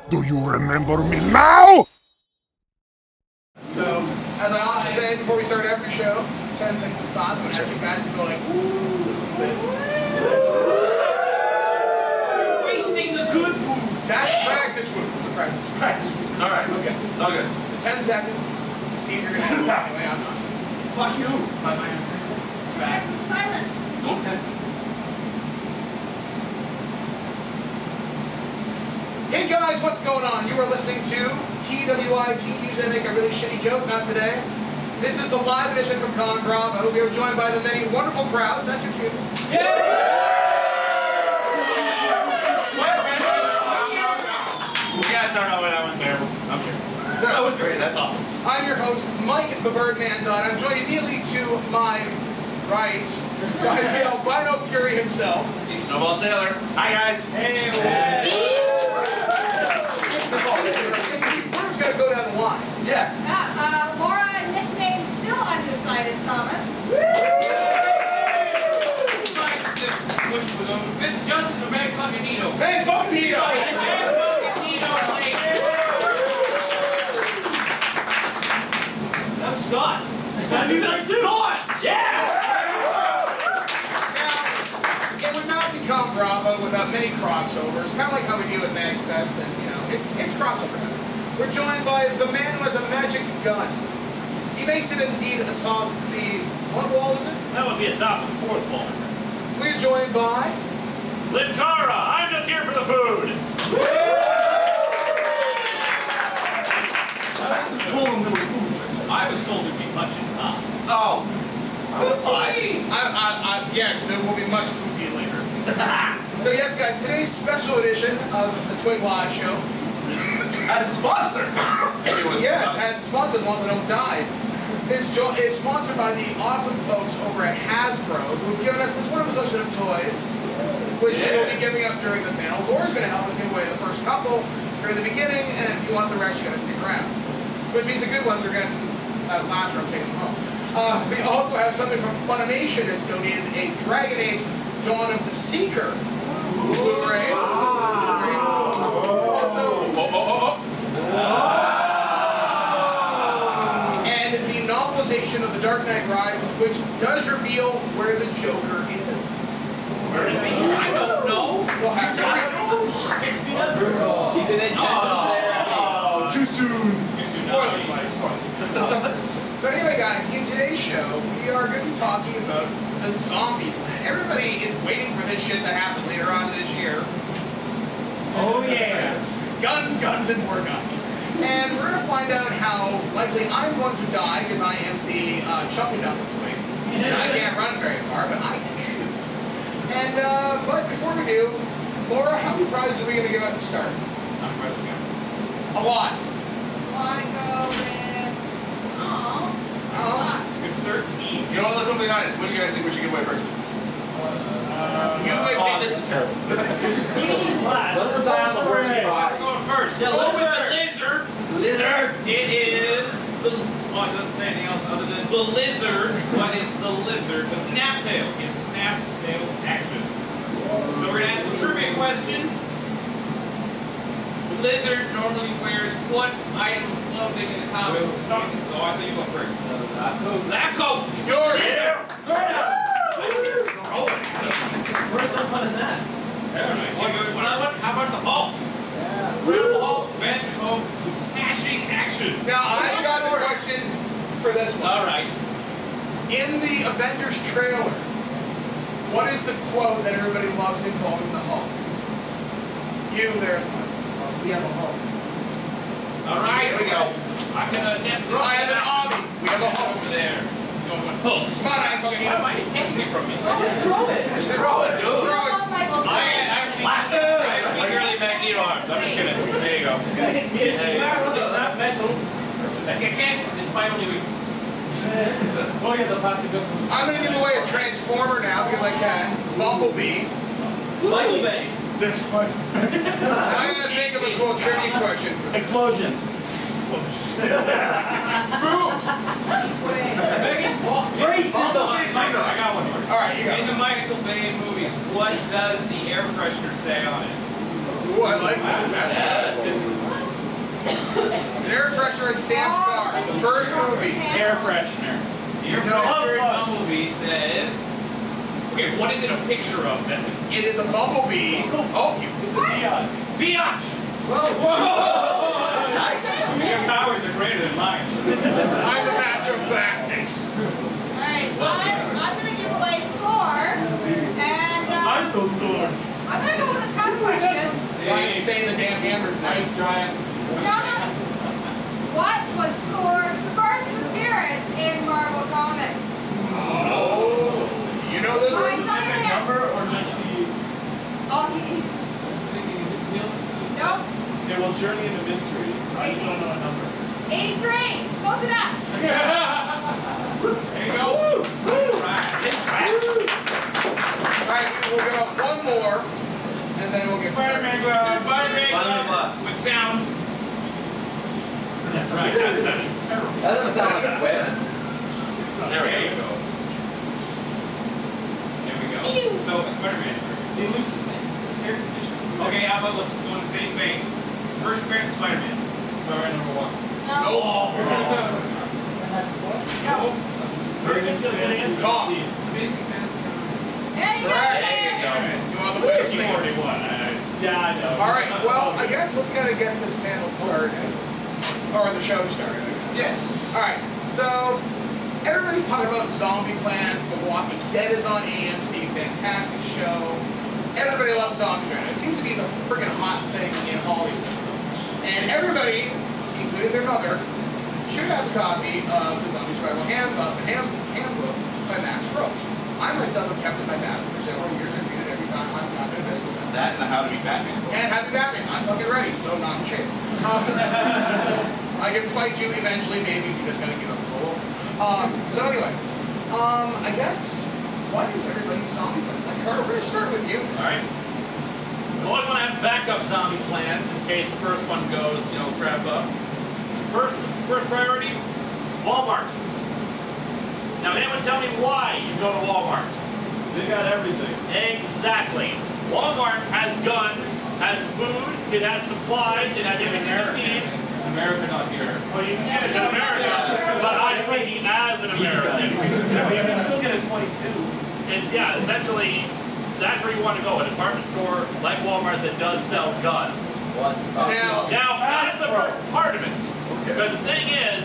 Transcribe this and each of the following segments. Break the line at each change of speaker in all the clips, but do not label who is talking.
Do you remember me now?
So, as I often say before we start every show, 10 seconds of silence. I'm going to ask you guys to go like, ooh, a little bit.
Wasting the good food.
That's practice food. It's a practice food.
Practice food. All right.
Okay.
Okay.
The 10 seconds. Steve, you're going to have to anyway. I'm not.
Fuck you.
My answer. It's bad.
Silence.
Okay.
Hey guys, what's going on? You are listening to TWIGs. Usually I make a really shitty joke, not today. This is the live edition from ConBravo. We are joined by the many wonderful crowd. Not too cute.
Yeah! We gotta start out with that one's terrible. I'm sure. That was great. That's awesome.
I'm your host, Mike the Birdman Dodd. I'm joined immediately to my right by the albino fury himself.
Steve Snowball Sailor. Hi guys. Hey.
We're just gonna go down the line.
Yeah.
Laura, nickname still undecided, Thomas.
Mr. Justice or Man Fucking Nito?
Hey, fuck me up!
Man Fucking Nito. I'm Scott. I'm Scott. Yeah.
Now, it would not become Bravo without many crossovers, kind of like how we do at MagFest, and you know, it's crossover. We're joined by the man who has a magic gun. He may sit indeed atop the, what wall is it?
That would be atop of the fourth wall.
We're joined by
Linkara, I'm just here for the food. I was told there'd be much in top.
Oh.
yes, there will be much booty later. So yes, guys, today's special edition of the Twig Live Show.
As a sponsor.
Yes, as sponsors want to don't die. Is sponsored by the awesome folks over at Hasbro, who have given us this wonderful selection of toys, which we will be giving up during the panel. Laura's going to help us give away the first couple during the beginning, and if you want the rest, you got to stick around. Which means the good ones are going to last room, take them home. We also have something from Funimation has donated a Dragon Age Dawn of the Seeker Blu-ray. Also, and the novelization of The Dark Knight Rises, which does reveal where the Joker is.
Where is he? I don't know.
We'll have to
He's an
Oh, too soon. Spoilers. So anyway, guys, in today's show, we are going to be talking about the zombie plan. Everybody is waiting for this shit to happen later on this year.
Oh yeah.
Guns, guns, and more guns. And we're going to find out how likely I'm going to die, because I am the chopping down the twig. And I can't run very far, but I can shoot. And, but before we do, Laura, how many prizes are we going to give at the start?
I'm ready to go.
A lot.
Want to go with...
You're 13.
You know what, let's be honest. What do you guys think we should give away first?
You might think this is terrible.
He's last.
Let's decide on the worst prize.
I'm going first.
Yeah,
Go with the
lizard.
lizard. It is the... Oh, it doesn't say anything else other than the lizard, but it's the lizard. But Snaptail. It's Snaptail action. So we're going to ask a trivia question. The lizard normally wears what item of clothing in the comics? Oh, I thought you went first. Lab coat.
Yours.
Yeah. Throw it out.
Where's the fun in that?
Another one. How about the Hulk? Incredible Hulk, Avengers Hulk, smashing action.
Now, I've got the question for this one.
All right.
In the Avengers trailer, what is the quote that everybody loves involving the Hulk? You there.
We have a Hulk.
All right.
Here we go.
I'm gonna attempt to.
I have an Obby. We have a Hulk.
Over there. Going with hooks.
Come on, I fucking
Why are you taking it from me?
Just throw it.
Just throw it, dude. Throw it.
I have really Magneto arms. I'm just gonna. There you go. It's not metal. I can't. It's my only weakness.
Oh yeah, the plastic gun.
I'm going to give away a Transformer now because I can. Bumblebee.
Michael Bay.
This one. I'm going to think of a cool trivia question for this.
Explosions.
Boobs.
Racism. I got one more.
All right, you got
In
it.
the Michael Bay movies, what does the air freshener say on it?
Ooh, I like that. That's good. Sam's car, the first movie.
Air freshener. Your favorite Bumblebee says. Okay, what is it a picture of then?
It is a bumblebee. Oh, you put the neon.
Biatch!
Whoa! Nice.
Your powers are greater than mine.
I'm the master of plastics.
Alright, I'm going to give away 4. And
I'm so good.
I'm going to go with a tough question.
Giants saying the damn hammer's nice.
Giants.
What was Thor's first appearance in Marvel Comics?
Oh. You know this
My
one?
specific
Number or just the...
Oh, he's... Nope.
Okay, well, Journey into Mystery. I just don't know a number.
83. Close enough.
There you go.
Alright, we'll go one more, and then we'll get started.
Spider-Man glove. Spider-Man glove. With sounds. That's right. That sounds terrible.
That doesn't sound like a whip.
There we go. There we go. So, Spider-Man.
Elusive Man. Air conditioner.
Okay, how about let's go in the same vein. First appearance of Spider-Man. Spider-Man number 1.
No.
Tom.
Amazing Fantasy.
There you go.
Right.
Sam.
You want the best
He
thing?
already won.
Yeah, I know.
Alright, well, I guess let's kind of get this panel started. Or the show started.
Yes.
Alright, so everybody's talking about zombie plans. The Walking Dead is on AMC. Fantastic show. Everybody loves zombies right now. It seems to be the freaking hot thing in Hollywood. And everybody, including their mother, should have a copy of the Zombie Survival Handbook by Max Brooks. I myself have kept it in my bathroom for several years and read it every time I'm not in a business.
That and How to Be Batman.
And Happy Batman. I'm fucking ready, though not in shape. I can fight you eventually, maybe, if you just gotta give up the role. So anyway, I guess, what is everybody's zombie plan? Like, Carter, we're gonna start with you.
Alright. You always want to have backup zombie plans in case the first one goes, crap up. First priority, Walmart. Now, anyone tell me why you go to Walmart?
They got everything.
Exactly. Walmart has guns, has food, it has supplies, it has everything you need.
America, not here.
Well, you can get it in America, but I'm speaking as an American.
Yeah, you can still get a 22.
It's, essentially, that's where you want to go, a department store like Walmart that does sell guns. Now, that's the first part of it. Because the thing is,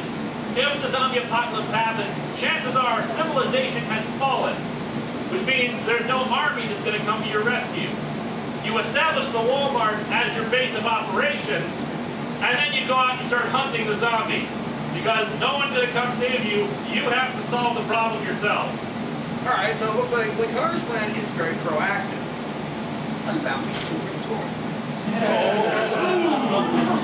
if the zombie apocalypse happens, chances are civilization has fallen. Which means there's no army that's going to come to your rescue. You establish the Walmart as your base of operations, and then you go out and start hunting the zombies. Because no one's going to come save you, you have to solve the problem yourself.
Alright, so it looks like Carter's plan is very proactive. About me too,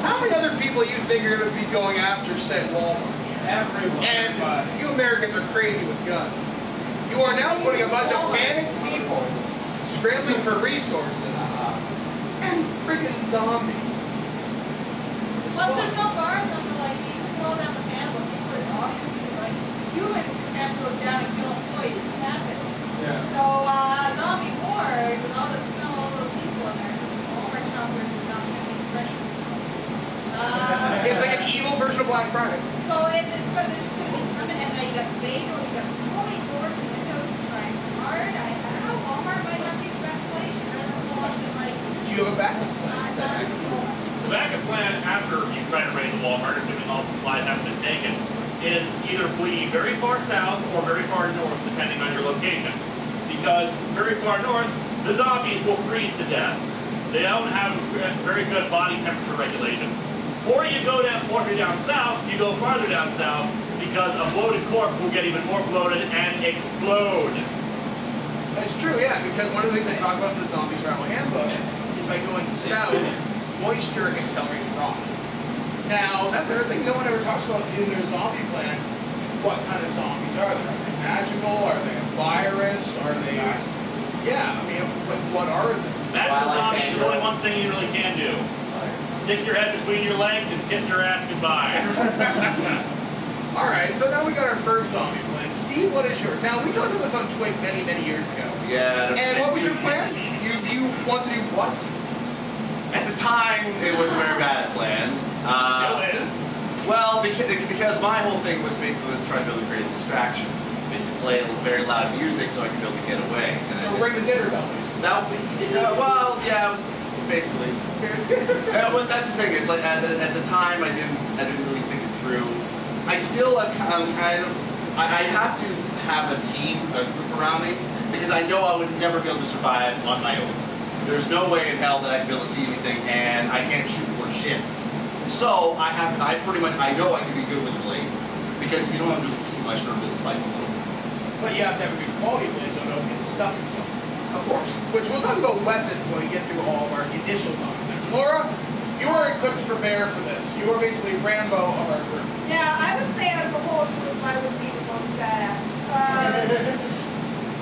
How many other people you think are going to be going after said Walmart?
Everyone.
And you Americans are crazy with guns. You are now putting a bunch of panicked people scrambling for resources and friggin' zombies.
Plus, there's no guards on the, you can throw down the panel if you put it obviously, humans can tramp those down and kill employees. It's happening.
Yeah.
So, zombie horde, with all the smell of all those people in there, all our shoppers are not going to be ready.
It's like an evil version of Black Friday.
So, it's going to be coming, and now you got the bay door, you got so many doors and windows to try hard. I don't know, Walmart might not be the best place. You're going to watch it
Do you have a backup plan?
The backup plan after you try to raid the Walmart, assuming all the supplies haven't been taken, is either flee very far south or very far north, depending on your location. Because very far north, the zombies will freeze to death. They don't have very good body temperature regulation. Or you go down south, you go farther down south, because a bloated corpse will get even more bloated and explode.
That's true, yeah, because one of the things I talk about in the Zombie Survival Handbook is by going south, moisture accelerates rot. Now, that's another thing no one ever talks about in their zombie plan. What kind of zombies are they? Are they magical? Are they a virus? Are they... Yeah, I mean, what are they?
Magical zombies is only one thing you really can do. Stick your head between your legs and kiss your ass goodbye.
Alright, so now we got our first zombie plan. Steve, what is yours? Now, we talked about this on Twig many, many years ago.
Yeah.
And what was your plan? You want to do what?
At the time, it was a very bad plan.
Still is.
Well, because because my whole thing was trying to create a distraction. Basically play very loud music so I could be able to get away. And
So ring the dinner bell.
That would be, well, yeah, it was basically. But that's the thing. It's like at the time I didn't really think it through. I still I'm kind of I have to have a team, a group around me, because I know I would never be able to survive on my own. There's no way in hell that I'd be able to see anything, and I can't shoot worth shit. So I know I can be good with a blade, because you don't have to really see much, you don't really slice a little. But you have to have a good quality blade so it don't get stuck in something. Of course. Which we'll talk about weapons when we get through all of our initial documents. Laura, you are equipped for bear for this. You are basically Rambo of our group.
Yeah, I would say out of the whole group, I would be the most badass.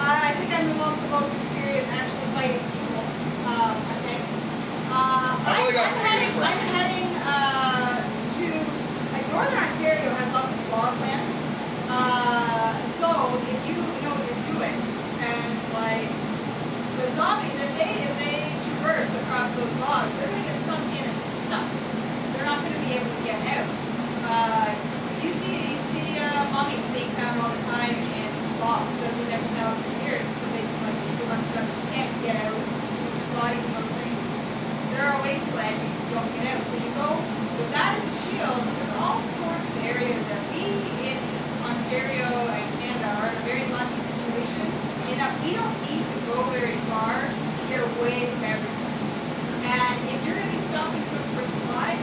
I think I'm the one with the most experience actually fighting people. I think. I'm heading to Northern Ontario has lots of bogland. So if you know what you're doing, and like the zombies, if they traverse across those logs, they're going to get sunk in and stuck. They're not going to be able to get out. You see mummies being found all the time in logs that have been there for thousands of years because they run stuff you can't get out with your bodies and those things. They're a wasteland, you don't get out. So you go with that as a shield. There's all sorts of areas that we in Ontario and Canada are in a very lucky situation in that we don't need to go very far to get away from everything. And if you're going to be stopping for supplies,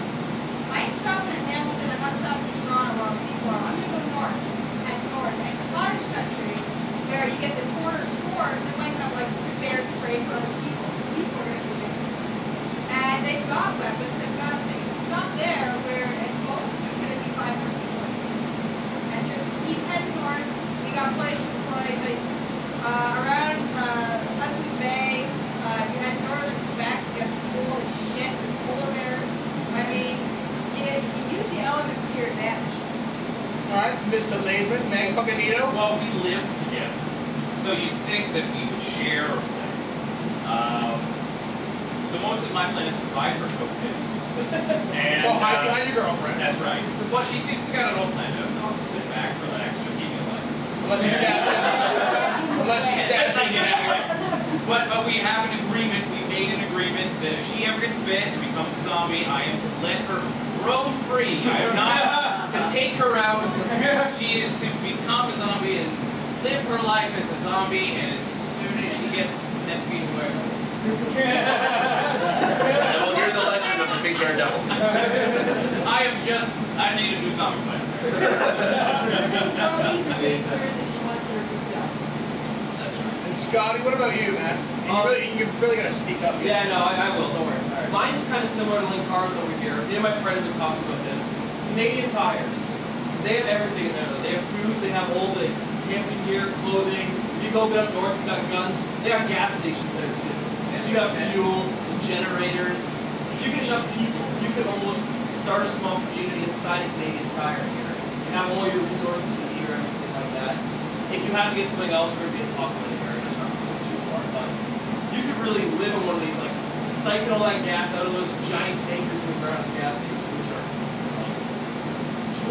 I ain't stopping in Hamilton, I'm not stopping in Toronto while people are. I'm going to go north. And cottage country, where you get the corner store, they might have like bear spray for other people. People are going to be doing this. And they've got weapons, they've got things. It's not there where at most there's going to be 500 people. And just keep heading north. We got places like around Hudson's Bay. You had northern Quebec. You got some cool shit. There's polar bears. I mean, you use the elements to your advantage.
Alright, Mr. Laidman, man, Cognito.
Well, we live together, so you'd think that we would share a plan. So most of my plan is to ride her coattail.
So hide behind your girlfriend.
That's right. Well, she seems to got it all planned out. So I'll just sit back, relax, she'll keep me alive.
Unless she stabs you. Unless she stabs you.
But we have an agreement. We made an agreement that if she ever gets bit and becomes a zombie, I am to let her roam free. I am not to take her out. She is to become a zombie and live her life as a zombie, and as soon as she gets 10 feet away.
Well, here's a legend of the big bear devil.
I need a new zombie plan.
And Scotty, what about you, man? You're really gonna speak up here.
Yeah, no, I will, don't worry. Mine's kind of similar to Link Cars over here. Me and my friend have been talking about this. Canadian Tires. They have everything in there. They have food, they have all the camping gear, clothing. If you go a bit up north, you got guns. They have gas stations there too. So you have fuel, generators. If you get enough people, you can almost start a small community inside a Canadian Tire here. You have all your resources to eat or everything like that. If you have to get something else, we're going to be in populated areas, it's not going too far. But you could really live in one of these, like, siphon all that gas out of those giant tankers in the ground gas stations, which are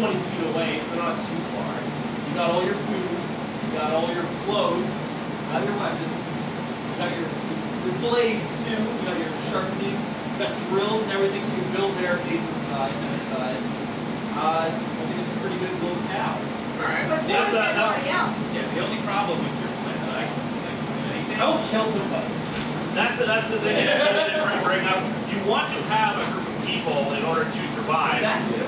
20 feet away, so they're not too far. You got all your food, you got all your clothes, you got your weapons, you got your blades too, you got your sharpening, you got drills and everything, so you can build barricades inside and outside. I think it's a pretty good little cow.
Alright.
But so is everybody else.
Yeah, the only problem with your plan is I can do anything.
I will kill somebody.
That's the thing is to bring up. You want to have a group of people in order to survive.
Exactly.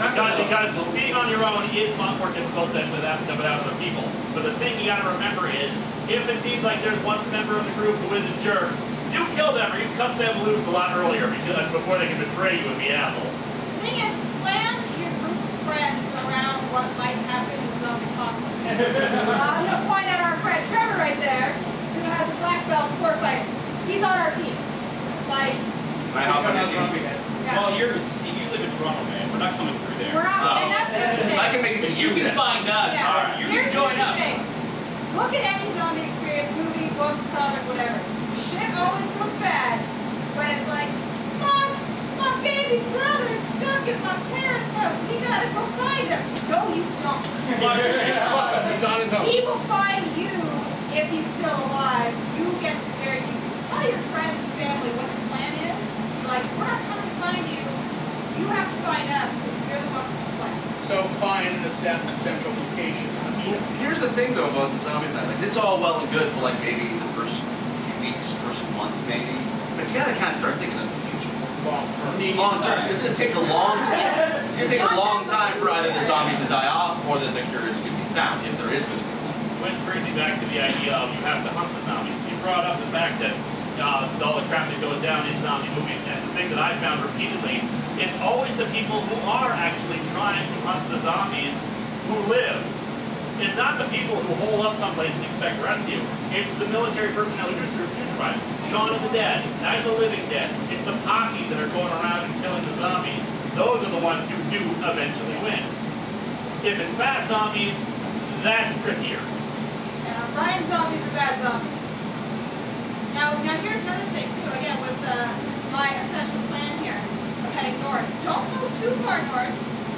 Because being on your own is a lot more difficult than without other people. But the thing you got to remember is, if it seems like there's one member of the group who is a jerk, you kill them or you cut them loose a lot earlier before they can betray you and be assholes.
The thing is, plan your group of friends around what might happen in the zombie apocalypse. I'm going to point at our friend Trevor right there, who has a black belt in sword fighting. He's on our team. Like,
I hop on his team.
yeah.
Well, you live in Toronto, man. We're not coming through there.
We're not,
So,
and that's the other thing.
I can make it to you
You can
then.
find us.
Yeah.
You
Here's
can join
the
up.
thing. Look at any zombie experience, movie, book, comic, whatever. Shit always goes bad when it's like, my baby brother's stuck stuck at my parents' house. We gotta go find him. No, you don't.
He's on his own.
He will find you if he's still alive. You get to where you tell your friends and family what the plan is. Like, we're not coming to find you. You have to find us because we're the ones with the plan.
So find a central location.
Here's the thing though about the zombie plan. Like, it's all well and good for like maybe the first few weeks, first month maybe. But you gotta kind of start thinking of the future. Long term. It's gonna take a long time. It's gonna take a long time for either the zombies to die off or that the cure is gonna be found, if there is gonna be one.
Which brings me back to the idea of you have to hunt the zombies. You brought up the fact that all the crap that goes down in zombie movies, and the thing that I found repeatedly, it's always the people who are actually trying to hunt the zombies who live. It's not the people who hole up someplace and expect rescue. It's the military personnel who survive. Shaun of the Dead, Night of the Living Dead. It's the posses that are going around and killing the zombies. Those are the ones who do eventually win. If it's fast zombies, that's trickier.
Yeah, Ryan zombies are bad zombies. Now here's another thing too. Again, with my essential plan here of heading north. Don't go too far north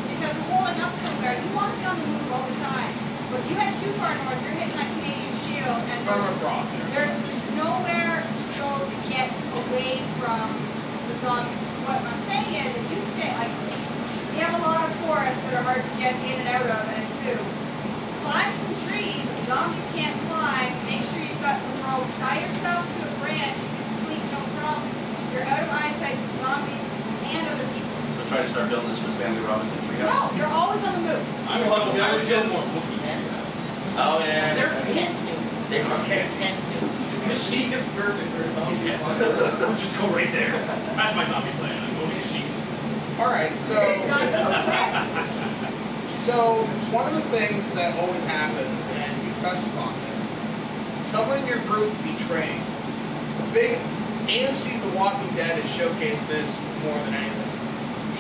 because we're holding up somewhere. You want to be on the move all the time. But if you head too far north, you're hitting that Canadian shield, and there's nowhere to go to get away from the zombies. What I'm saying is, if you stay, like, we have a lot of forests that are hard to get in and out of, and too. Climb some trees that zombies can't climb. Make sure you've got some rope. Tie yourself to a branch. You can sleep, no problem. You're out of eyesight from zombies and other people.
So try to start building this with Family Robinson treehouse.
No, you're always on the move.
I would just.
Oh yeah.
They're fancy.
They are fancy.
The Sheik is perfect for a zombie.
Just go right there. That's my zombie plan. I'm going to sheep.
Alright, so one of the things that always happens, and you touched upon this, someone in your group betraying. Big AMC's The Walking Dead has showcased this more than anything.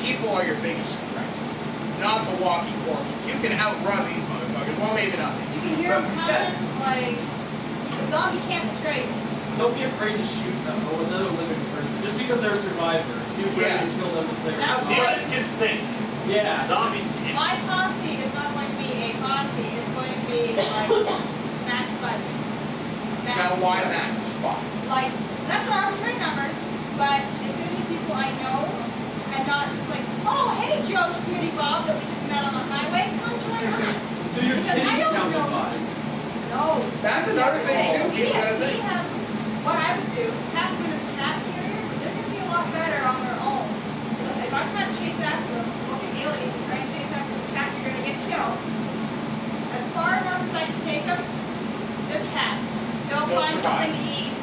People are your biggest threat, not the walking corpses. You can outrun these motherfuckers. Well, maybe not.
You can hear them coming, like, the zombie can't betray you.
Don't be afraid to shoot them or another living person. Just because they're a survivor, be ready to kill them as they're a zombie.
Demons can things.
Yeah.
Zombies can't.
My posse is not going to be a posse. It's going to be, like, max 5. Max.
Now, why max 5?
Like, that's an arbitrary number, but it's going to be people I know, and not just like, oh, hey, Joe, Smitty Bob, that we just met on the highway, come join us.
Do your
Because I
titties
don't
count
know.
to 5?
No.
That's another thing, too. People gotta think.
What I would do is have them in that area, but they're going to be a lot better on their own. Because if I'm trying to chase after them, look at aliens, try and chase after the cat, you're going to get killed. As far enough as I can take them, they're cats. They'll find
survive.
something to eat.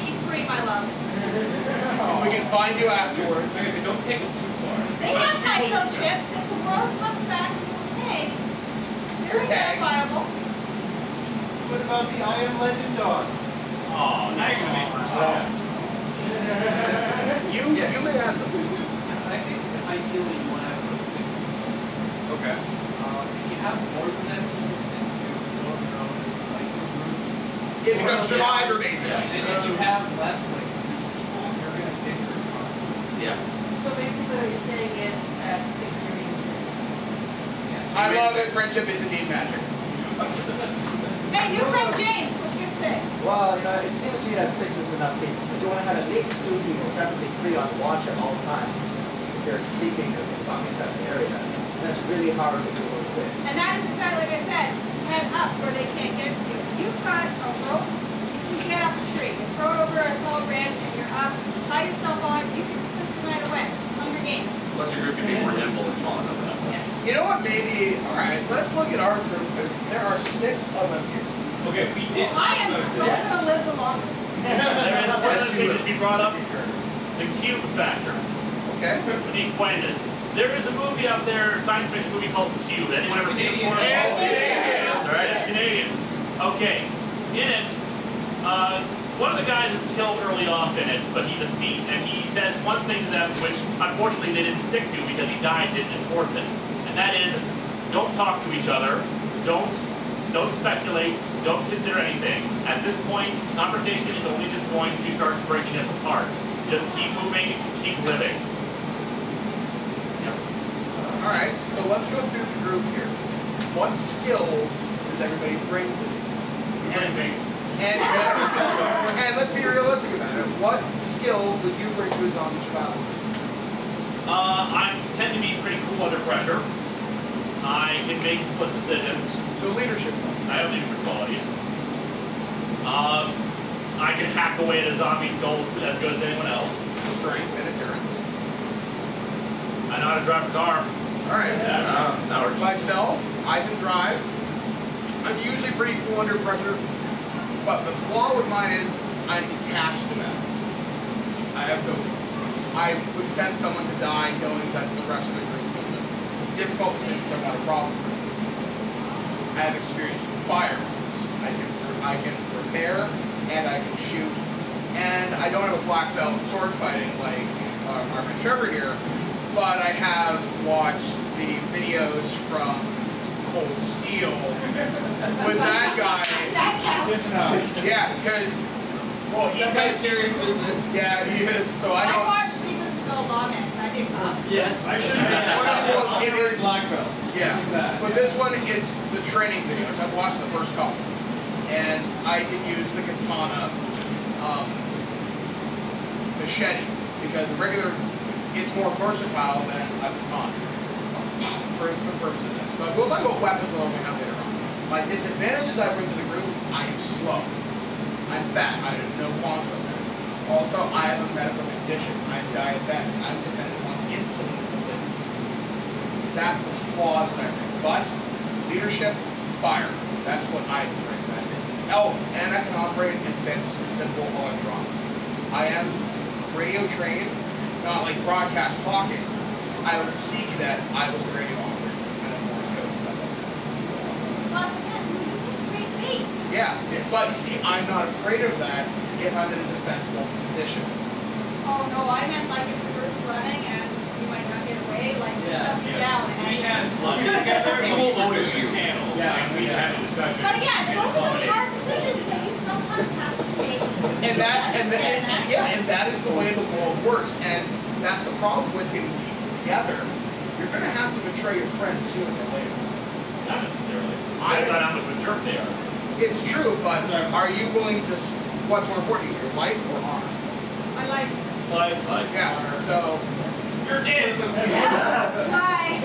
Be free, my loves.
We can find you afterwards.
Like I said, don't take them too far.
They have microchips. If the world comes back and says, hey, they're
Okay.
identifiable.
What about the I Am Legend dog?
Oh, now you're going to make me sad.
You may have some.
I think ideally you want to have those 6 each.
Okay.
If you have more than that, people tend to form their own micro groups.
It becomes Survivor, basically.
And if you have less, like 3 people, you're going to bicker constantly.
Yeah.
So basically what you're saying is that stick to your reasons.
I love it. Friendship is indeed magic.
Hey, new friend James, what you gonna say?
Well, it seems to me that 6 isn't enough people, because you want to have at least 2 people, preferably 3 on watch at all times. If you're sleeping in a zombie-infested area, and that's really hard to do with 6.
And that is exactly like I said, head up where they can't get to you. You've got a rope, you can get up a tree, you throw it over a tall branch and you're up, tie yourself on, you can slip the night away. Hunger Games.
Plus your group can be more nimble and small enough.
Yes.
You know what? Maybe. All right. Let's look at our group. There are 6 of us here.
Okay, we did.
I am so gonna live the longest.
There is one other thing that you brought up, the cube factor.
Okay.
Let me explain this. There is a movie out there, a science fiction movie called Cube. Anyone ever seen it before?
Yes, Canadian.
That's right, it's Canadian. Okay, in it, one of the guys is killed early off in it, but he's a thief, and he says one thing to them which unfortunately they didn't stick to because he died, didn't enforce it. And that is, don't talk to each other, don't speculate, don't consider anything. At this point, conversation is only just going to start breaking us apart. Just keep moving, keep living.
Yep. let's go through the group here. What skills does everybody bring to these? And let's be realistic about it. What skills would you bring to a zombie survival?
I tend to be pretty cool under pressure. I can make split decisions.
So leadership.
I have leadership qualities. I can hack away at a zombie skull as good as anyone else.
Strength and endurance.
I know how to drive a car.
Alright.
Yeah,
Myself, I can drive. I'm usually pretty cool under pressure. But the flaw with mine is I'm detached to that. I would send someone to die knowing that the rest of the group would live. Difficult decisions are not a problem for me. I have experience with firearms. I can repair and I can shoot. And I don't have a black belt in sword fighting like our friend Trevor here, but I have watched the videos from Cold Steel with that guy.
That counts.
Yeah, because he does serious business. Yeah, he is. So I
I
don't.
watched Steven Spill Lawman. I did not.
Yes.
I should have
Well, it is.
black belt.
Yeah, but this one, it's the training videos. I've watched the first couple, and I can use the katana machete because the regular, it's more versatile than a katana for the purpose of this. But we'll talk about weapons a little bit later on. My disadvantages I bring to the group: I am slow, I'm fat, I have no qualms with that. Also, I have a medical condition. I'm diabetic. I'm dependent on insulin to live. That's the flaws that I bring. But leadership, fire. That's what I bring. That's it. Oh, and I can operate and fix simple electronics. I am radio trained, not like broadcast talking. I was a sea cadet. I was a radio operator. I know Morse code and stuff like that.
Plus, again, great feat.
Yeah, but you see, I'm not afraid of that if I'm in a defensible position.
Oh no, I meant like if the group's running and you might not get away, like shut me down.
We had lunch together.
He will notice you.
Panel.
Yeah, and we had a discussion.
But again, those are those hard decisions that you sometimes have to make.
And that is the way the world works. And that's the problem with getting people together. You're going to have to betray your friends sooner or later.
Not necessarily. Depends on how much of a jerk they are.
It's true, but are you willing to? What's more important, your life or honor?
My life.
Life.
Yeah. So.
You're dead.
Bye.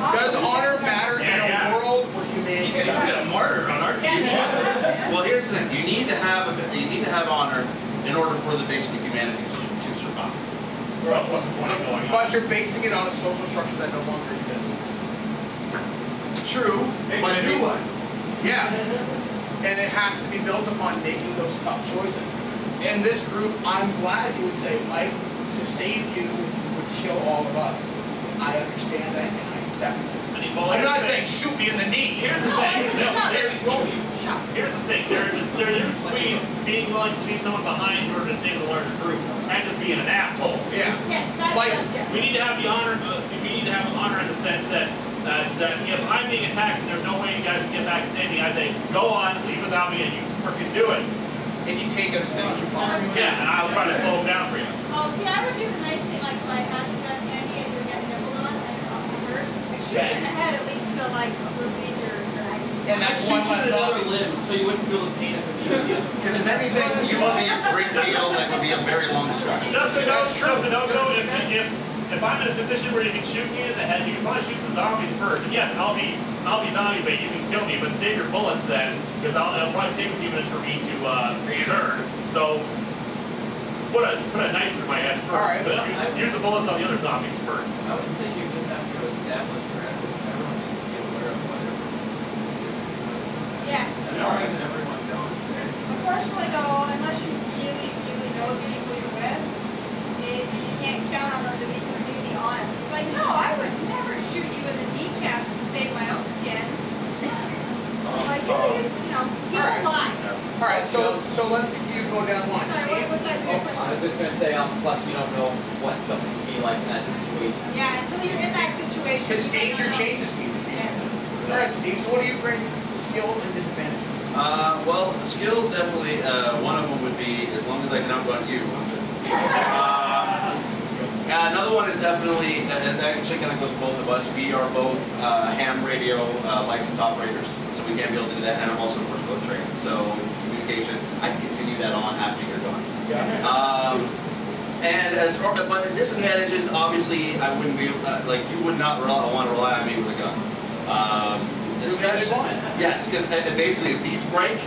Does honor matter in a world where humanity
You could get a martyr on our team.
Well, here's the thing: you need to have honor in order for the basic humanity to survive.
That's what's the point of going on.
But you're basing it on a social structure that no longer exists. True, but a new one. Yeah. And it has to be built upon making those tough choices. In this group, I'm glad you would say, Mike, to save you would kill all of us. I understand that and I accept it. I'm not saying shoot me in the knee.
Here's the
No, I
thing.
said shut.
Here's the thing. There's between being willing to leave someone behind in order to stay with a larger group and just being an asshole.
Yeah.
Yes, that's
Like,
different.
We need to have the honor. We need to have honor in the sense that if I'm being attacked and there's no way you guys can get back and save me, I say go on, leave without me, and you freaking do it.
And you take it as many as you possibly
Yeah,
can.
and I'll try to slow them down for you.
Oh, see, I would do the nice thing, like if I had the gun handy and you're getting nibbled on and you're off the hurt, I shoot you in the head at least to like relieve your agony.
And that's
Shoot
one
you
less
in another
zombie.
limb so you wouldn't feel the pain of it being
Because if anything, you would be a great deal that would be a very long discussion.
If I'm in a position where you can shoot me in the head, you can probably shoot the zombies first. And yes, I'll be zombie bait. You can kill me, but save your bullets then, because it'll probably take a few minutes for me to return. So put a knife through my head first.
All right.
But use the bullets on the other zombies first.
I was thinking just after you establish parameters, everyone needs to be aware of whatever.
Yes.
All right. Everyone knows that.
Unfortunately though, unless you really, really know the people you're with, you can't count on them to be completely honest. It's like, no, I would never shoot you in the kneecaps to save my own skin. Like, you know, people lie.
All right, so let's continue going down the line.
Sorry,
Steve?
what was that
Oh,
weird
I was
question?
just gonna say, plus you don't know what someone would be like in that situation.
Yeah, until you're in that situation.
Because
you
danger
don't know.
changes people.
Yes.
All right, Steve, so what do you bring? Skills and disadvantages.
Well, skills definitely. One of them would be as long as I can outrun you. I'm good. Another one is definitely, and that actually kind of goes with both of us. We are both ham radio license operators, so we can't be able to do that. And I'm also Morse code trained, so communication. I can continue that on after you're gone.
Yeah.
And as far, but the disadvantages, obviously, I wouldn't be like you would not want to rely on me with a gun. Especially, yes, because basically if these break,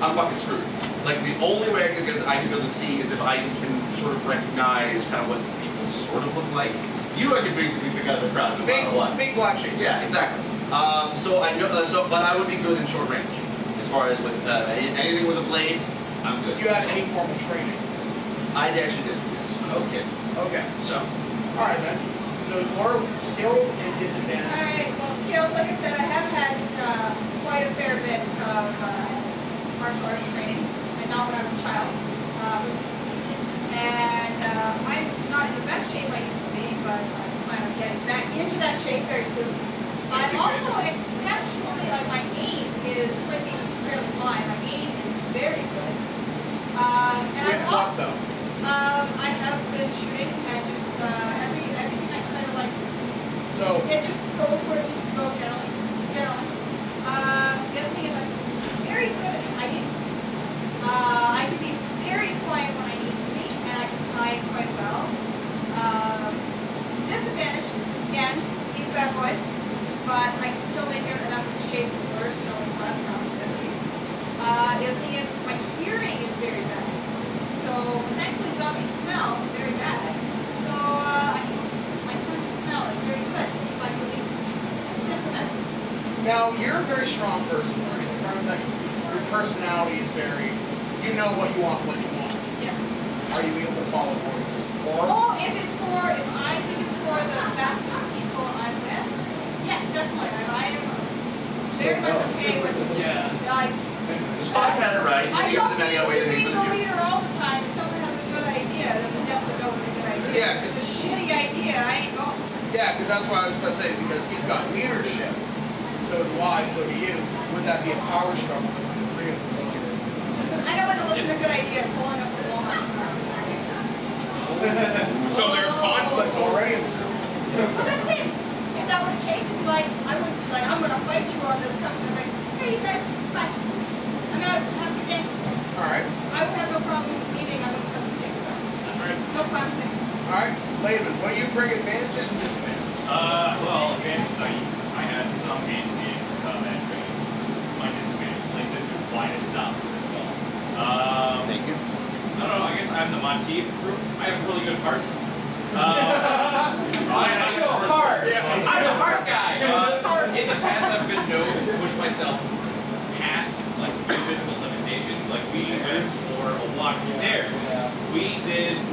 I'm fucking screwed. Like the only way I can be able to see is if I can sort of recognize kind of what people sort of look like. You, I could basically pick out the crowd no matter what.
Big black sheep.
Yeah, exactly. So I know, but I would be good in short range as far as with anything with a blade. I'm good.
Do you have any formal training?
I actually did. Yes, when I was a kid.
Okay.
So.
All right then. So more skills and disadvantages.
All right. Well, skills, like I said, I have had quite a fair bit of martial arts training, and not when I was a child. And I'm not in the best shape I used to be, but I plan on getting back into that shape very soon. I'm also exceptionally, like my aim is, despite being fairly blind, my aim is very good. And
With
I've
what
also,
though?
I have been shooting and just everything I kind of like.
So
It just goes where it needs to go generally. The other thing is I'm very good at hiding. I can be very quiet when I need to be, and I can hide quite well. Disadvantage, again, these bad boys, but I can still make out enough of the shapes and blurs to know what's left from at least. The other thing is my hearing is very bad. So thankfully zombies smell very bad. So my sense of smell is very good. Like at least sniff them out.
now you're a very strong person, right? In terms that your personality is very. You know what you want when you want.
Yes.
Are you able to follow orders? Or
Oh, if I think it's for the best of the people I'm with, yes, definitely. I am very much okay with like.
Spot had it right.
I
He
don't
used the many
need
way
to
to
be
use
the
the
leader all the time. If someone has a good idea, then we definitely go with a good idea.
Yeah,
If it's a shitty idea, I ain't going.
yeah, because that's what I was going to say. Because he's got leadership, so do I, so do you. Would that be a power struggle between the three of us?
I know when to listen to good ideas, pulling up the Walmart.
So there's conflict already.
But that's it. If that were the case, it'd be like, I wouldn't be like, I'm going to fight you on this company. I'm like, hey, you guys, bye. I'm out. Have a good day.
All right.
I would have no problem leaving. I would press the stick for that. No problem saying.
All right, Layman, what do you bring advantages and disadvantages?
Well, advantages, I had some hand-to-hand combat training. My disadvantages, like I said, to blind as stuff.
Thank you.
I don't know, I guess I'm the Monty of the group. I have a really good heart. I'm a heart guy. In the past, I've been known to push myself past like physical limitations. Like we went for a walk upstairs. We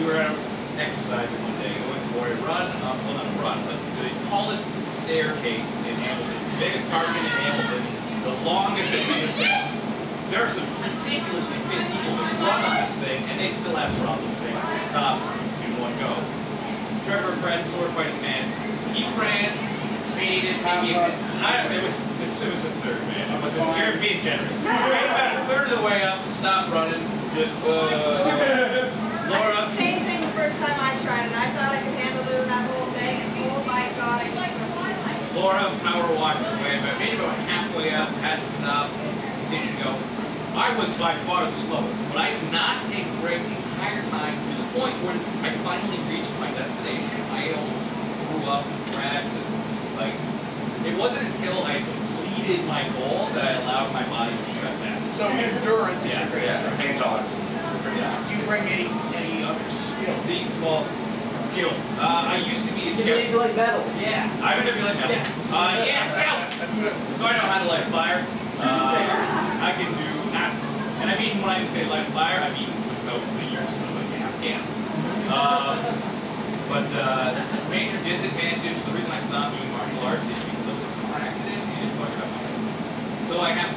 were at exercising one day, going for a run, well not a run, but the tallest staircase in Hamilton, the biggest apartment in Hamilton, the longest steps. There are some ridiculously fit people who run on this thing, and they still have problems getting to the top in one go. Trevor, friend, sword fighting man, he ran, faded, it was a third, man. You're being generous. Made about a third of the way up, stopped running, just, Laura.
Same thing the first time I tried it. I thought I could handle that whole thing, and oh my god, I just
Laura power walked away, but made about halfway up, had to stop, continued to go. I was by far the slowest, but I did not take a break the entire time to the point where I finally reached my destination. I almost grew up, crashed, like, it wasn't until I completed my goal that I allowed my body to shut down.
So endurance is your greatest strength.
Hands on.
Do you bring any other skills?
Skills. I used to be a
You
scout.
manipulate metal.
Yeah, I manipulate metal. Scout. So I know how to light a fire. I can do knots. And I mean, when I say light a fire, I mean without the use of a gas can. But major disadvantage, the reason I stopped doing martial arts is because of the car accident and it fucked up my head. So I have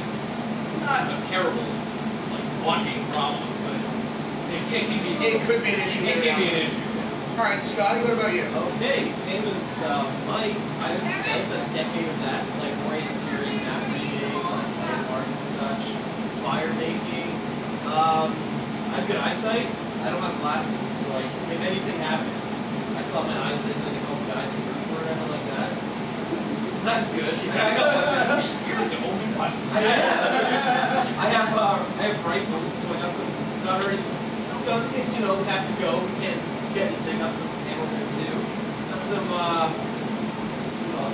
not a terrible walking problem, but it could be an issue. It can be an issue.
All right, Scotty, what about you?
Okay, same as Mike. I was a decade of that, so like orienteering, map reading, landmarks and such, fire making. I have good eyesight. I don't have glasses, so like if anything happens, I saw thought my eyesight was going to come back or whatever like that. So that's good. You're like the only one. I have rifles, so I got some guns in case, you know, we have to go. We can't get anything. Got some ammo there too. Got some,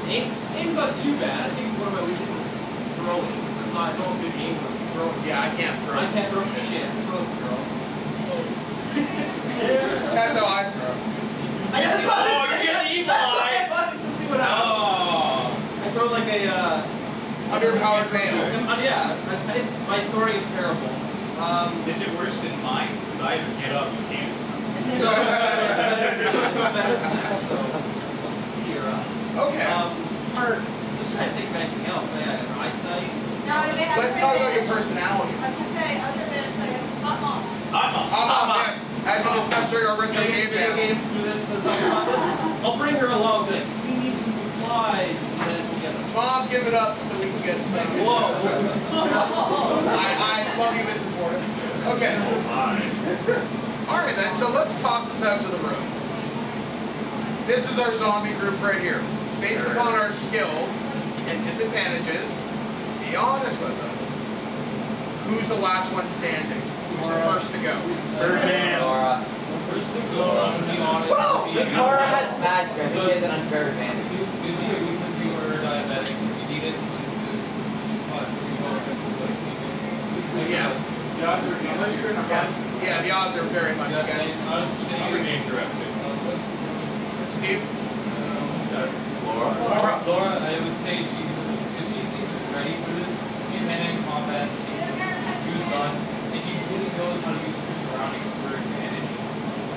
aim's not too bad. I think one of my weaknesses is throwing. I don't have good aim for throwing.
Yeah, I can't throw.
I can't throw for shit. Throw.
That's how I throw.
You're getting evil eye.
I wanted to see what happens. I throw like a,
underpowered fatal.
Yeah, my throwing is terrible.
Is it worse than mine? Because I either get up or can't.
No, it's better than that, so tear up.
Okay.
Just trying to think of anything else. Eyesight.
Let's talk about your personality.
I was going to say, other than it's like a hot mom.
Yeah. As we discussed during our retro game
Video games through this. I'll bring her along. Like, we need some supplies, and then we'll get them.
Mom, give it up so we can get some.
Whoa.
I love you, Mrs. Portis. Okay. Alright then, so let's toss this out to the room. This is our zombie group right here. Based upon our skills and disadvantages, be honest with us. Who's the last one standing? Who's the first to go?
Birdman.
Laura.
First to go, I'm going to be honest.
Laura has magic. I think he has an unfair advantage.
Because you were diabetic, you need insulin to
Yeah.
The odds are against you.
Yeah, the odds are very much against you.
Other names are up too.
Steve?
Sorry. Laura, I would say because she seems ready for this. She's hand-to-hand combat. She used guns, and she really knows how to use her surroundings for her advantage.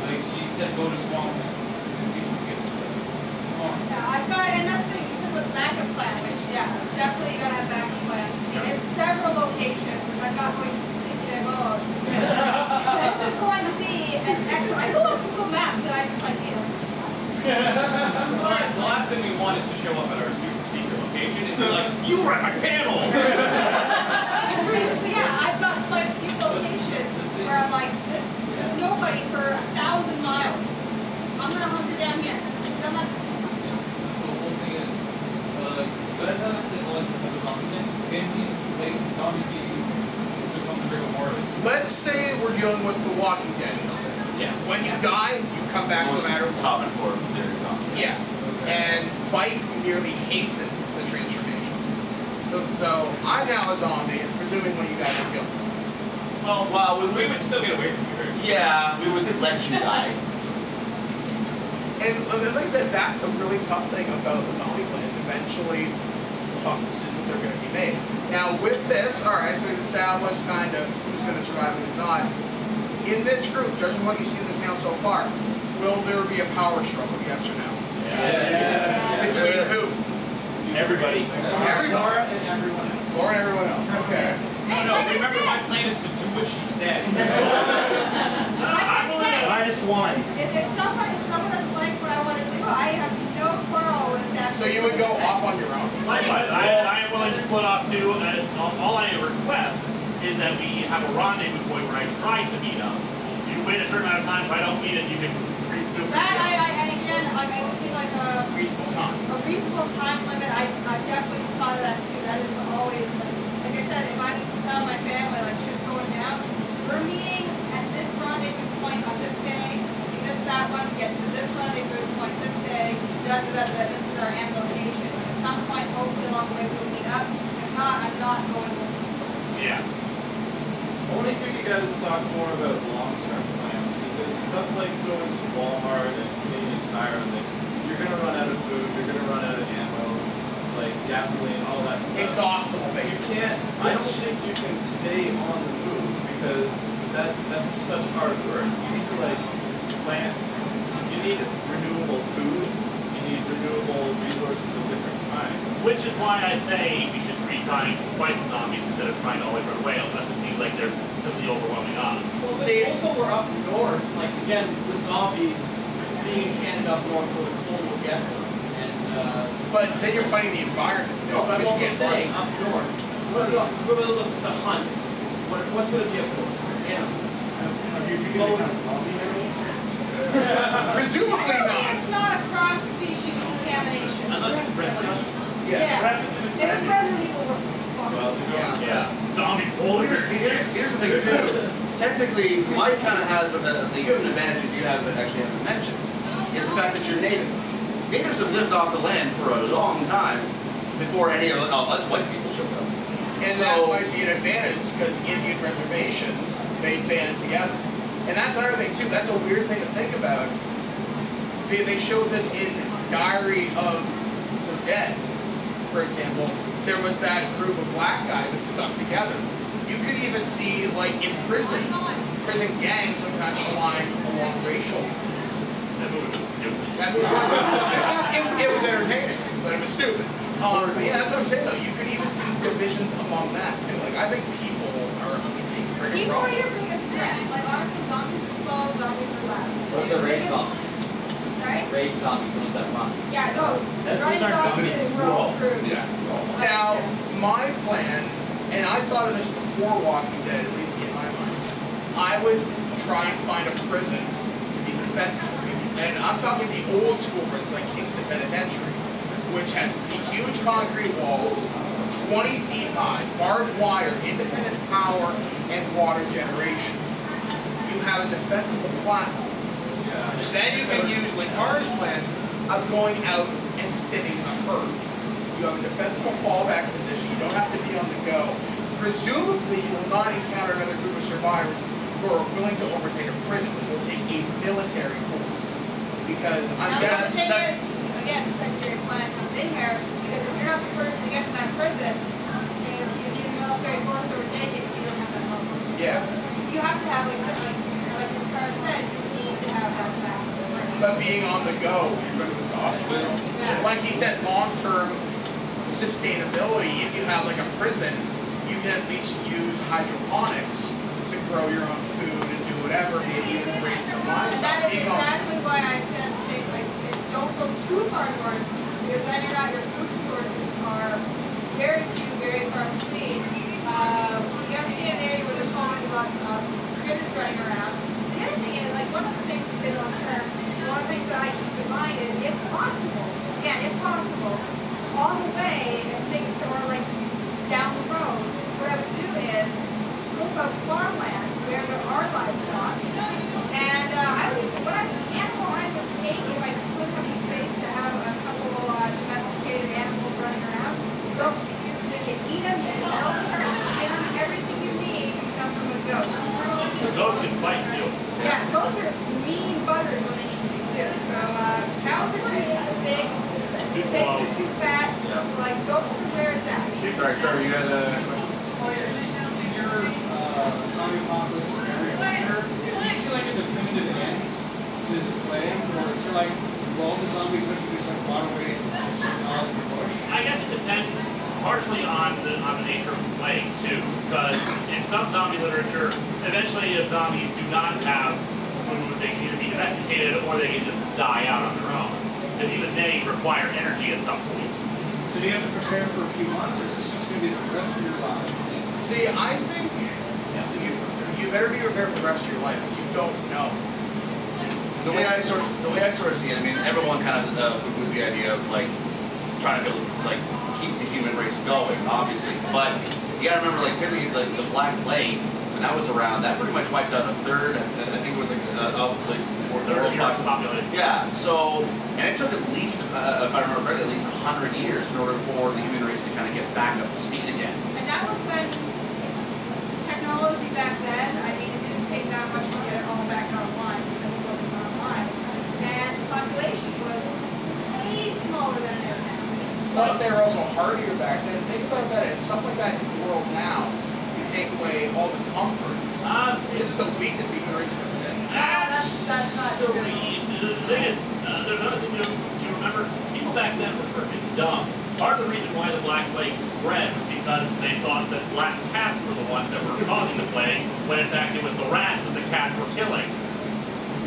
Like she said, go to swamp. And people get swamp.
Yeah, I've got, and that's the thing you said with backup plan, which, yeah, definitely you gotta have backup plans. There's several locations, which I'm not going to divulge. This is going to be an excellent. I go on Google Maps and I just like,
The last thing we want is to show up at our super secret location and be like, you were at my panel!
So yeah, I've got quite a few locations where I'm like, there's nobody for 1,000 miles. I'm gonna hunker down here. Done that.
The whole thing is, you guys have to know the zombies in. Again, these zombies to come to bring a harvest.
Let's say we're dealing with the Walking Dead zombies.
Yeah.
When you die, you come back no matter what.
Top and four, they're gone.
Yeah. And Bite merely hastens the transformation. So I'm now a zombie, presuming when you guys are killed.
Well, we would still get away from you. Right?
Yeah, we would let you die.
And like I said, that's the really tough thing about the zombie plans. Eventually, tough decisions are going to be made. Now with this, alright, so we've established kind of who's going to survive and who's not. In this group, judging what you see in this panel so far, will there be a power struggle, yes or no?
Yeah.
Between who?
Everybody.
Laura
and everyone else.
Laura and everyone else. Okay.
No, remember my plan is to do what she said.
Minus one.
If someone doesn't like what I want to do, I have no quarrel with that.
So you would go off on your own?
Likewise, I am willing to split off too. All I request is that we have a rendezvous point where I try to meet up. You wait a certain amount of time. If I don't meet it, you can creep through.
That and again, like I would be like a
Reasonable time.
limit. I've definitely thought of that too. That is always like I said, if I need to tell my family like shit's going down, we're meeting at this rendezvous point on this day. We miss that one. Get to this rendezvous point this day. This is our end location. At some point, hopefully along the way we'll meet up. If not, I'm not going with you.
Yeah.
I want to hear you guys talk more about long-term plans, because stuff like going to Walmart and Canadian Tire, like, you're going to run out of food, you're going to run out of ammo, like gasoline, all that stuff.
Exhaustible,
You
basically.
can't, I don't think you can stay on the move, because that's such hard work. You need to, like, plant, you need renewable food, you need renewable resources of different kinds.
Which is why I say we should be trying to fight the zombies instead of trying to always run away, unless it seems like there's simply overwhelming odds.
Well,
See,
also we're up north. Like again, the zombies being in Canada up north where the cold will get them. And
but then you're fighting the environment too.
no, but I'm
because
also
you can't
saying
run.
up north. What about the hunt? What's going to be up north? Animals.
Have you become zombie animals?
Presumably not.
It's not
technically, Mike kind of has you have an advantage that you actually haven't mentioned. Is the fact that you're native. Natives have lived off the land for a long time before any of us white people showed up.
And
so,
that might be an advantage because Indian reservations, they band together. And that's another thing too, that's a weird thing to think about. They showed this in Diary of the Dead, for example. There was that group of black guys that stuck together. You could even see, like in prisons, prison gangs sometimes align along racial lines.
That movie was stupid.
That movie was, it was entertaining, but it was stupid. But yeah, that's what I'm saying though. You could even see divisions among that too. Like I think people are a big friggin'
People are
problem.
your biggest threat. Like honestly, zombies are slow, zombies are loud.
What are the rage zombies?
Sorry?
Rage zombies, the ones that run.
Yeah, those.
Those
Running
aren't
zombies
zombies.
we're all screwed.
yeah.
Now, my plan, and I thought of this before Walking Dead, at least in my mind, I would try and find a prison to be defensive. And I'm talking the old school prison, like Kingston Penitentiary, which has huge concrete walls, 20 feet high, barbed wire, independent power, and water generation. You have a defensible platform. Then you can use Linkar's plan of going out and thinning a herd. You have a defensible fallback position. You don't have to be on the go. Presumably, you will not encounter another group of survivors who are willing to overtake a prison, which will take a military force. Because I'm guessing that...
Again, the secondary plan comes in here, because if you're not the first to get to that prison, and if you need a military force to overtake it, you don't have that help.
Yeah.
So you have to have, like Carl said, you need to have that back.
But being on the go, you're going to exhaust yourself.
Yeah.
Like he said, long-term sustainability, if you have like a prison, you can at least use hydroponics to grow your own food and do whatever, maybe even raise some livestock.
That is exactly why I said the same place. I said, don't go too far north, because then you're not, your food sources are very few, very far between. You have to be in an area where there's always lots of critters running around. The other thing is, like, one of the things we say long term, one of the things that I keep in mind is, if possible, again, if possible, all the way, if things are like down the road, what I would do is scope out farmland where there are livestock, and animal I would take if I could have space to have a couple domesticated animals running around. Goats, they can eat them, and skin them, everything you need can come from a goat.
Goats can fight too.
Yeah, goats are mean buggers when they need to be too. So cows are too big, pigs are too fat. Like goats are where it's at.
Sorry, Trevor, you had a question?
In your zombie apocalypse scenario, do you see like a definitive end to the play, or is it like, well, the zombies eventually just like run away and just acknowledge the bush?
I guess it depends partially on the nature of the plague too, because in some zombie literature, eventually if zombies do not have food, they can either be domesticated or they can just die out on their own. Because even they require energy at some point.
So do you have to prepare for a few months, or is this just going to be the rest of your life?
See, I think you better be prepared for the rest of your life, because you don't know.
The way I sort of see it, I mean, everyone kind of was the idea of like trying to build, like keep the human race going, obviously. But you got to remember, like typically, like the Black Plague, when that was around, that pretty much wiped out a third. I think it was like of the world's population. Yeah. So, and it took at least, if I remember correctly, at least 100 years in order for the human race to kind of get back up to speed again.
And that was when technology back then, I mean, it didn't take that much to get it all back online because it wasn't online. And the population was way smaller than it is now.
Plus, they were also hardier back then. Think about that. If something like that in the world now, you take away all the comforts. This is the weakest human race ever been.
That's not
The
true.
thing is, there's another thing to remember. People back then were freaking dumb. Part of the reason why the Black Plague spread was because they thought that black cats were the ones that were causing the plague, when in fact it was the rats that the cats were killing.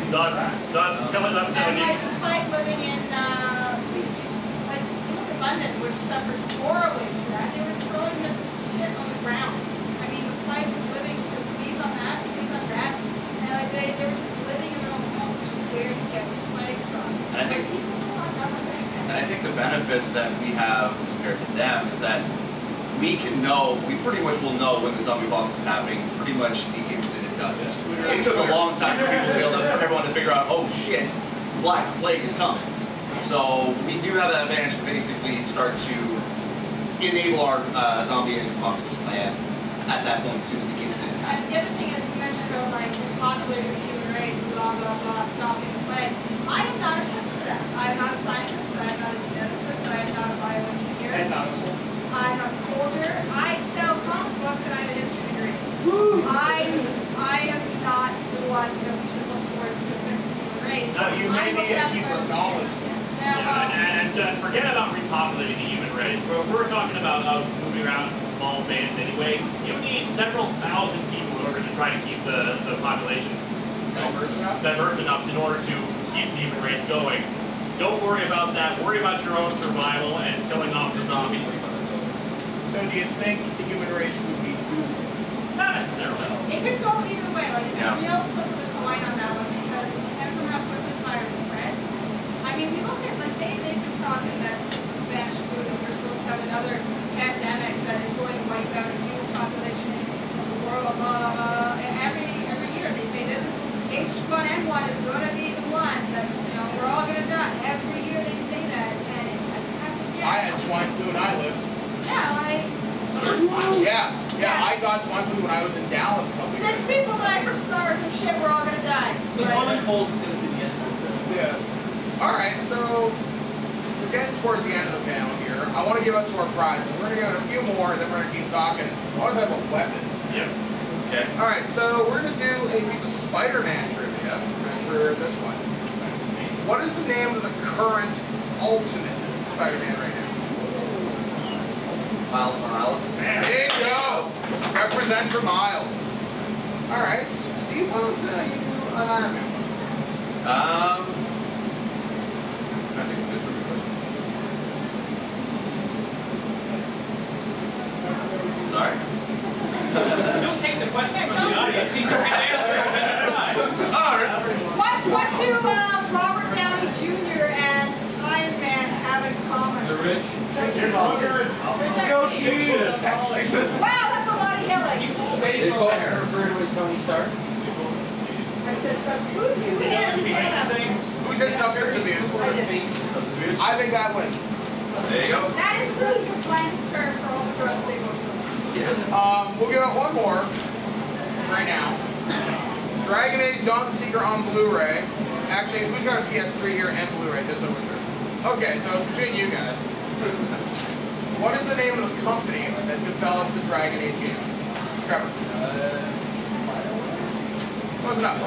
Thus killing us.
And like the plague living in, like, look at London, which suffered horribly from that. They were throwing the shit on the ground. I mean, the plague was living through fleas on that, fleas on rats, and like they were just living in their own home, which is where you get the plague from.
And I think, and I think the benefit that we have compared to them is that we can know, we pretty much will know when the zombie apocalypse is happening pretty much the instant it does. It took a long time for people to be able to, for everyone to figure out, oh shit, Black Plague is coming. So we do have that advantage to basically start to enable our zombie and apocalypse plan at that point as soon as it gets in.
And the other thing is, you mentioned about like repopulating the human race, blah blah blah, stopping the plague. I am not equipped for that. I am not a scientist. I am not a geneticist. I am not a bioengineer.
And not a soldier.
I'm not a soldier. I sell comic books and I have a history degree. I am not the one that we should look towards to fix the human race.
No, you may be a keeper of knowledge.
And forget about repopulating the human race. We're talking about moving around in small bands anyway. You need several thousand people in order to try to keep the population diverse enough in order to keep the human race going. Don't worry about that. Worry about your own survival and killing off the zombies.
So do you think the human race would be doomed?
Not necessarily.
It could go either way. Like it's a real flip of the coin on that one because it depends on how quickly the virus spreads. I mean, we look at like they've been talking that since the Spanish flu that we're supposed to have another pandemic that is going to wipe out a huge population of the world. Every year they say this H1N1 is going to be the one that we're all going to die. Every year they say that, and it hasn't happened yet.
I had swine flu and I lived. Yeah, I got swine flu when I was in Dallas a couple years ago.
6 people died from SARS and shit, we're all going to die.
The common cold is going to be the end of this.
Yeah. Alright, so we're getting towards the end of the panel here. I want to give out some more prizes. We're going to give out a few more and then we're going to keep talking. I want to talk about weapons.
Yes.
Okay.
Alright, so we're going to do a piece of Spider-Man trivia for this one. What is the name of the current Ultimate Spider-Man right now?
Miles Morales.
There you go! Represent for Miles. Alright, Steve, why don't you do an Iron Man one?
I think this would be good. Sorry.
Don't take the question from the audience. He's going to answer it. Alright.
What do Robert Downey Jr. and Iron Man have in common?
The rich.
Wow, that's a lot of yelling.
They both refer to as Tony Stark.
I said substance abuse.
Who said substance abuse? I think that wins.
There you go.
That is really the blanket term for all the drugs they work with.
We'll give out one more right now. Dragon Age Dawn of the Seeker on Blu-ray. Actually, who's got a PS3 here and Blu-ray? Just so we're sure. Okay, so it's between you guys. What is the name of the company that develops the Dragon Age games? Trevor. Close enough.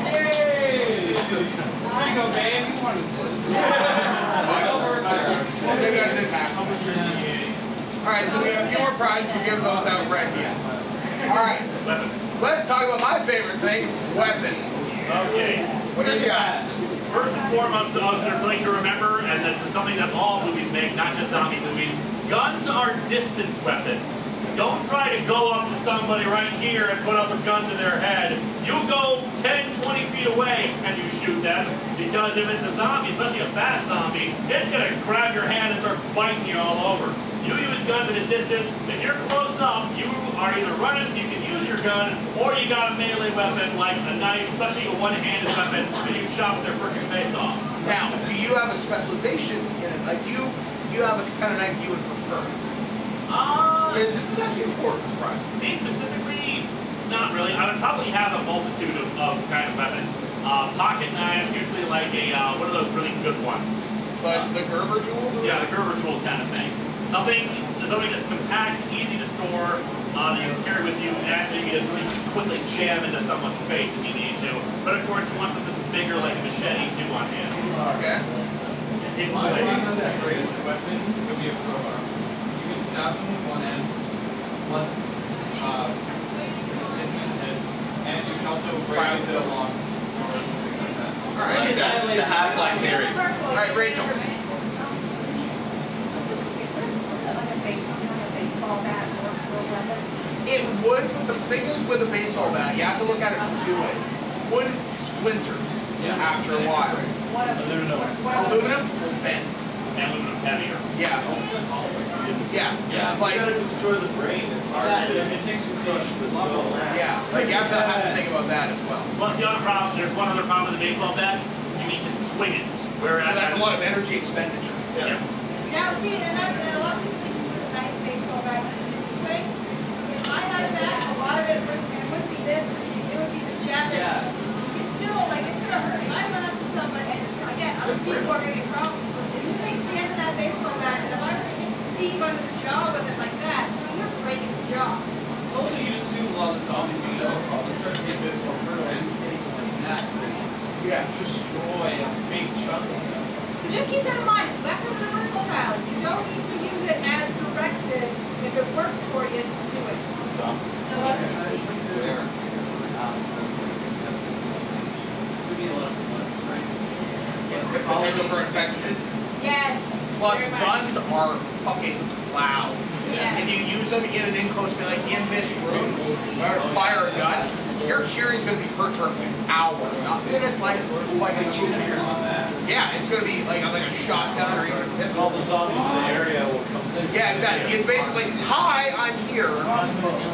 Hey! There you go, babe. You wanted this.
Same guy did max. Alright, so we have a few more prizes. We'll give those out right here. Alright. Let's talk about my favorite thing, weapons.
Okay.
What do you got?
First and foremost, there's something to remember, and this is something that all movies make, not just zombie movies. Guns are distance weapons. Don't try to go up to somebody right here and put up a gun to their head. You go 10, 20 feet away and you shoot them, because if it's a zombie, especially a fast zombie, it's going to grab your hand and start biting you all over. You use guns at a distance. If you're close up, you are either running so you can use your gun, or you got a melee weapon like a knife, especially a one-handed weapon, and you can chop their freaking face off.
Now, do you have a specialization in it? Like, do you have a kind of knife you would prefer? This is actually important, surprise.
Me specifically, not really. I would probably have a multitude of kind of weapons. Pocket knives, usually like one of those really good ones.
But the Gerber tool?
Yeah, the Gerber tool kind of thing. Something that's compact, easy to store, that you can carry with you, and you can just really quickly jam into someone's face if you need to. But of course, you want something bigger like a machete too on hand.
Okay.
I think the greatest weapon would be a crowbar. You can stab them with one end, hit them in the head, and you can also break it along.
Alright,
The half-life theory.
Alright, Rachel. It would, but the thing is with a baseball bat, you have to look at it from two ways. Wood splinters after a while. Aluminum? Bent.
And aluminum's heavier.
Yeah. Yeah.
You gotta destroy the brain. It's
It takes some crush the soul.
Yeah, like you have to think about that as well.
Plus the other problem, there's one other problem with the baseball bat. You need to swing it. Whereas
So that's a lot of energy expenditure.
Yeah.
Now, see, and that's a lot of people think with a nice baseball bat, you swing. If I had a bat, a lot of it wouldn't be this, it would be the jab.
Yeah.
It's still, like, it's going to hurt. If I run up to somebody, and again, other people are going to get problems. If you take the end of that baseball bat, and if I were to hit Steve under the jaw with it like that, you're breaking his jaw.
Also, you assume a lot of the zombies being probably start to get a bit more brutal and anything like that could
Yeah.
destroy a big chunk of them.
So just keep that in mind. Weapons are versatile. You don't need to use it as directed. If it works for you, do it.
Potential for infection.
Yes.
Plus,
very much.
guns are fucking loud.
Yes.
If you use them in an enclosed, like in this room, or fire a gun, your hearing's going to be hurt for hours, not minutes, like a movie. Yeah, it's going to be like a shotgun or even a pistol.
All the zombies in the area will come to.
Yeah, exactly. It's basically, hi, I'm here.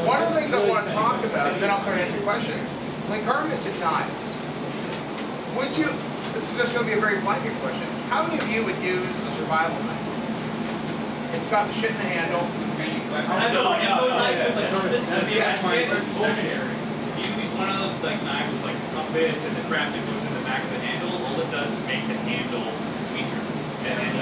One of the things I want to talk about, then I'll start answering questions. Like Carmen mentioned knives. Would you, this is just going to be a very blanket question, how many of you would use a survival knife? It's got the shit in the handle.
I know,
That'd be
yeah,
my
it's
secondary.
If you use one of those like knives with like a compass and the craft that goes in the back of the handle, all it does is make the handle weaker. And then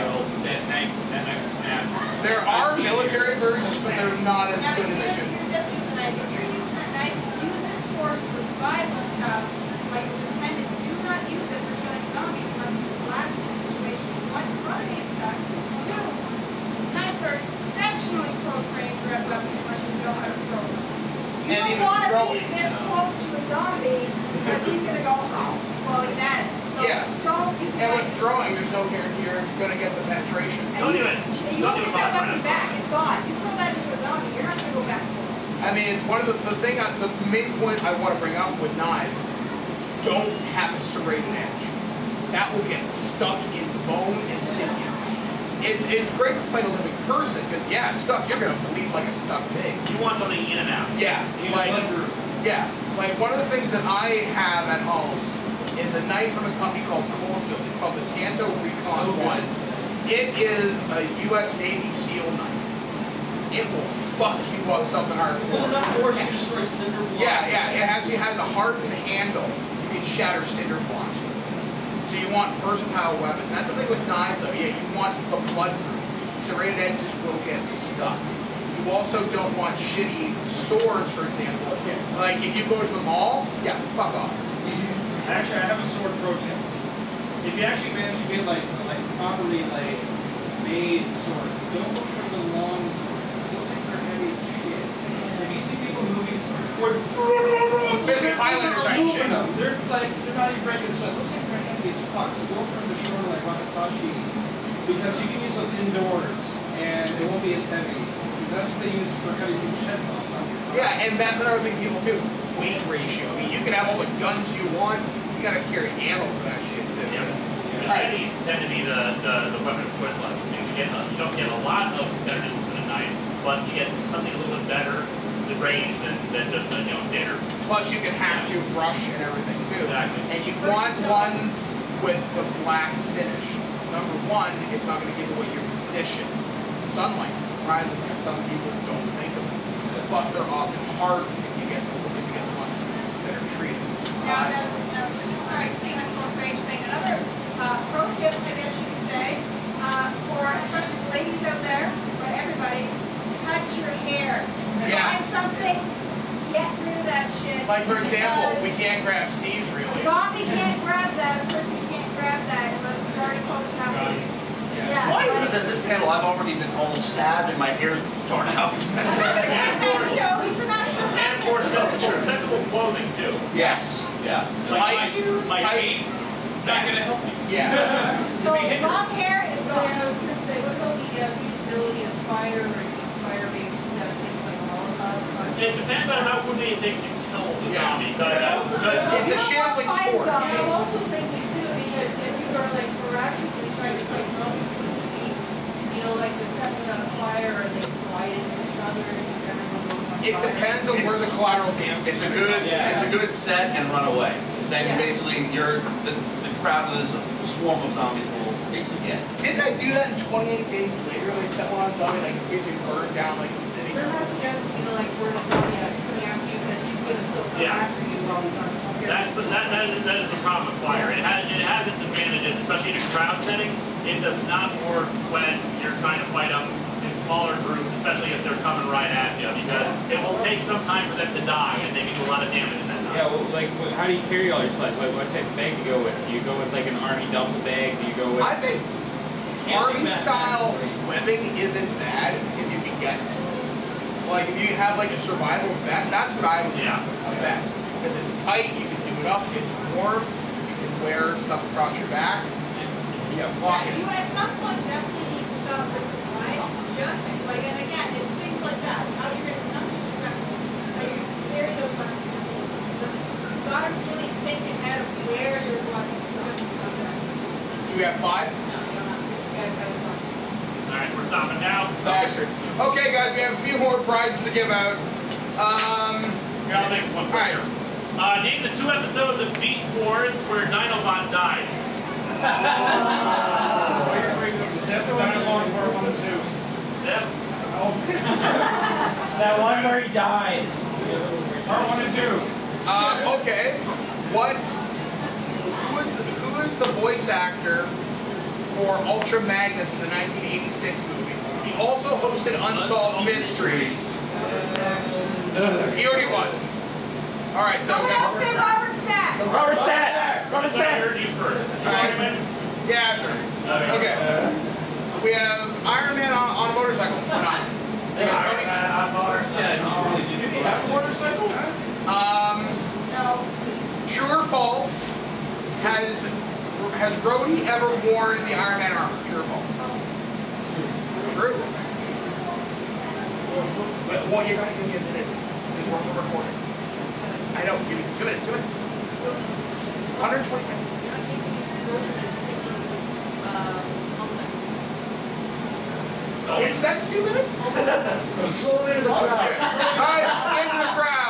that knife will snap.
There are military versions, but they're not as
Now,
good as they should.
If you're using that knife, use it for survival stuff, like it's intended. Do not use it for killing zombies unless it's a last-minute situation. One, it's running and stuff. Two, knives are exceptionally close range weapons unless you know how to throw them. You
And
don't
even
want to
throwing.
be this close to a zombie because he's going to go, oh, well, he's at it. So
Yeah.
don't use
And with
knives.
throwing, there's no guarantee you're going to get the penetration.
And
Don't
you,
even-
you
don't
don't
even
get that
bother
weapon
running.
back. It's gone. You throw that into a zombie, you're not going to go back for it.
I mean, one of the main point I want to bring up with knives, don't have a serrated edge. That will get stuck in bone and sinew. It's great to fight a living person, because yeah, stuck, you're gonna bleed like a stuck pig.
You want something in and out.
Yeah, like one of the things that I have at home is a knife from a company called Colesville. It's called the Tanto Recon 1. It is a US Navy SEAL knife. It will fuck you up something hard.
Well, enough force to destroy cinder blocks.
Yeah, it actually has a hardened handle. You can shatter cinder blocks with it. So you want versatile weapons. That's the thing with knives though. Yeah, you want the blood proof. Serrated edges will get stuck. You also don't want shitty swords, for example. Like if you go to the mall, yeah, fuck off.
Actually, I have a sword pro tip. If you actually manage to get like properly made swords, don't look for the long swords. Those things are heavy as shit. If you see people in movies where
Busy Highlander type shit.
they're not even regular swords. Those things are heavy as fuck. So go for the short like Wakasashi, because you can use those indoors and it won't be as heavy. Because that's what they use for cutting people's heads off.
Yeah, and that's another thing people do. Weight ratio. I mean, you can have all the guns you want. You gotta carry ammo for that shit too.
Yeah. Machetes tend to be the weapon of choice. You don't get a lot of better than a knife, but you get something a little bit better the range than just a standard.
Plus you can hack your brush and everything too.
Exactly.
And you want ones with the black finish. Number one, it's not going to give away your position. Sunlight, surprisingly, some people don't think of it. Plus they're often hard if you get the ones that are treated.
Sorry, saying that close range thing. Another pro tip, I guess you could say, for especially the ladies out there, but everybody, cut your hair.
Yeah.
Find something, get rid of that shit.
Like for example,
because
we can't grab Steve's
a
really.
zombie can't grab that, a person can't grab that unless it's already close enough. Yeah.
Why is it that this panel I've already been almost stabbed and my hair torn out?
He's the master of
And for
weapons.
sensible clothing too.
Yes.
Yeah.
Like my cape, not gonna help me.
Yeah.
So long hair is
Yeah, I
gone.
was gonna say, what about the usability of fire or fire-based things like Molotov?
It depends on how quickly it takes to kill the
Yeah.
zombie. Because
It's a shambling torch.
I'm also thinking too, because if you are like proactively trying to fight zombies, wouldn't it be, like the set set on fire and they light it and smother it and everyone goes
It depends on where the collateral damage is.
It's a good set and run away. Then basically the crowd of the swarm of zombies will basically get.
Didn't I do that in 28 Days Later? They set one on zombie, like basically burned down like a city.
They're not suggesting, like, where the zombie is coming after you because he's going to still come after you while he's on fire.
That is the problem with fire. It has its advantages, especially in a crowd setting. It does not work when you're trying to fight them in smaller groups, especially if they're coming right at you, because it will take some time for them to die, and they can do a lot of damage in that time.
Yeah, well, like, how do you carry all your supplies? What type of bag do you go with? Do you go with like an army duffel bag? Do you go with?
I think army-style living isn't bad if you can get it. Like, if you have like a survival vest, that's what I would do. A vest. Because it's tight, you can do it up, it's warm, you can wear stuff across your back.
Yeah, you at some point definitely need to stop for supplies. Just like, and again, it's things like that. How you're going to how you're going to carry those weapons. You got to really think ahead of where you're going to stop.
Do you have 5?
No, you don't have to.
Alright, we're stopping now.
Bastards. Okay, guys, we have a few more prizes to give out.
Here, I'll make this one quicker. Name the 2 episodes of Beast Wars where Dinobot died.
That's the Dino-Lord Part 1 and 2.
Yep.
That one where he died.
Part 1 and 2.
Okay. Who is the voice actor for Ultra Magnus in the 1986 movie? He also hosted Unsolved Mysteries. He already won. Alright, so
Someone else say Robert Stack.
Robert Stack. Robert
I
Stack.
heard you first.
Alright. Yeah, sure. Okay. We have Iron Man on a motorcycle. Or not?
Motorcycle?
No.
True or false? Has Rhodey ever worn the Iron Man armor? True or false? True. Well, you gotta give me a minute. Because we're recording. I know. Give me 2 minutes. 2 minutes. 120 seconds. It says 2 minutes? Alright, into the crowd.